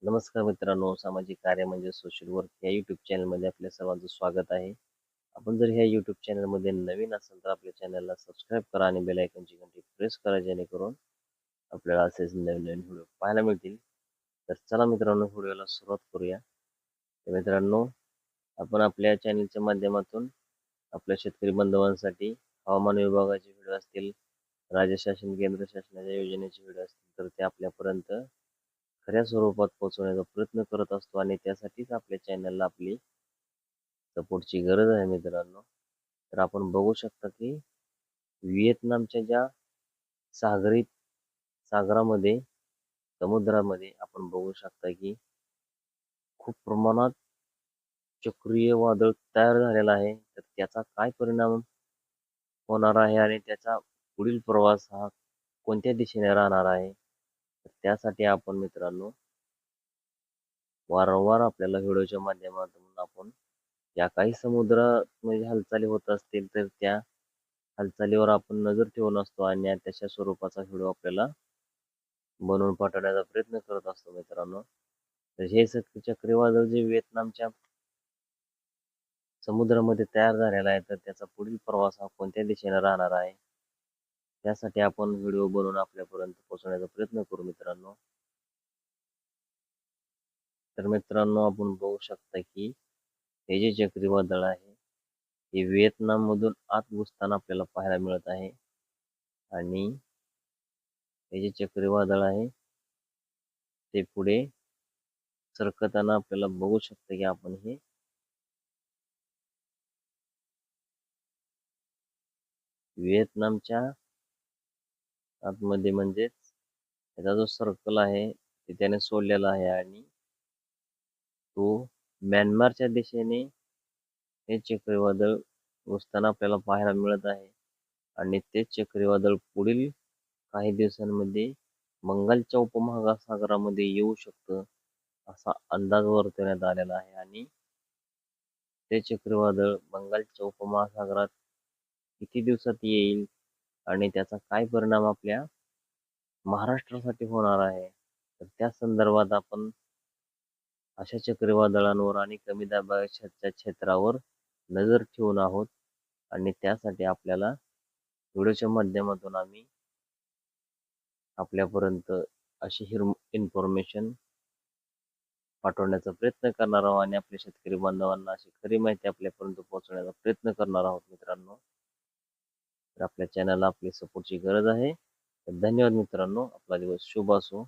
नमस्कार मित्रांनो, सामाजिक कार्य म्हणजे सोशल वर्क या यूट्यूब चॅनलमध्ये आपल्या सर्वांचं स्वागत आहे. आपण जर ह्या यूट्यूब चॅनलमध्ये नवीन असाल तर आपल्या चॅनलला सबस्क्राईब करा आणि बेल आयकॉनची घंटी प्रेस करा जेणेकरून आपल्याला असेच नवीन नवीन व्हिडिओ पाहायला मिळतील. तर चला मित्रांनो, व्हिडिओला सुरुवात करूया. तर मित्रांनो, आपण आपल्या चॅनलच्या माध्यमातून आपल्या शेतकरी बांधवांसाठी हवामान विभागाचे व्हिडिओ असतील, राज्य शासन केंद्र शासनाच्या योजनेचे व्हिडिओ असतील तर ते आपल्यापर्यंत खऱ्या स्वरूपात पोहोचवण्याचा प्रयत्न करत असतो आणि त्यासाठीच आपल्या चॅनलला आपली सपोर्टची गरज आहे मित्रांनो. तर आपण बघू शकता की व्हिएतनामच्या ज्या सागरी सागरामध्ये समुद्रामध्ये आपण बघू शकता की खूप प्रमाणात चक्रीय वादळ तयार झालेलं आहे. तर त्याचा काय परिणाम होणार आहे आणि त्याचा पुढील प्रवास हा कोणत्या दिशेने राहणार आहे? तर त्यासाठी आपण मित्रांनो वारंवार आपल्याला व्हिडिओच्या माध्यमातून आपण या काही समुद्रात म्हणजे हालचाली होत असतील तर त्या हालचालीवर आपण नजर ठेवून असतो आणि तशा स्वरूपाचा व्हिडिओ आपल्याला बनवून पाठवण्याचा प्रयत्न करत असतो मित्रांनो. तर हे चक्रीवादळ जे व्हिएतनामच्या समुद्रामध्ये तयार झालेला आहे तर त्याचा पुढील प्रवास हा कोणत्या दिशेने राहणार आहे त्यासाठी आपण व्हिडिओ बनवून आपल्यापर्यंत पोहोचवण्याचा प्रयत्न करू मित्रांनो. तर मित्रांनो, आपण बघू शकता की हे जे चक्रीवादळ आहे हे व्हिएतनाम मधून आत घुसताना आपल्याला पाहायला मिळत आहे आणि हे जे चक्रीवादळ आहे ते पुढे सरकताना आपल्याला बघू शकतो की आपण हे व्हिएतनामच्या आतमध्ये म्हणजेच त्याचा जो सर्कल आहे ते त्याने सोडलेला आहे आणि तो म्यानमारच्या दिशेने हे चक्रीवादळ घुसताना आपल्याला पाहायला मिळत आहे आणि ते चक्रीवादळ पुढील काही दिवसांमध्ये बंगालच्या उपमहासागरामध्ये येऊ शकतं असा अंदाज वर्तवण्यात आलेला आहे आणि ते चक्रीवादळ बंगालच्या उपमहासागरात किती दिवसात येईल आणि त्याचा काय परिणाम आपल्या महाराष्ट्रासाठी होणार आहे तर त्या संदर्भात आपण अशा चक्रीवादळांवर आणि कमी दाबाच्या क्षेत्रावर नजर ठेवून आहोत आणि त्यासाठी आपल्याला व्हिडिओच्या माध्यमातून आम्ही आपल्यापर्यंत अशी इन्फॉर्मेशन पाठवण्याचा प्रयत्न करणार आहोत आणि आपल्या शेतकरी बांधवांना अशी खरी माहिती आपल्यापर्यंत पोहोचवण्याचा प्रयत्न करणार आहोत मित्रांनो. तर आपल्या चॅनलला आपली सपोर्टची गरज आहे. तर धन्यवाद मित्रांनो. आपला दिवस शुभ असो.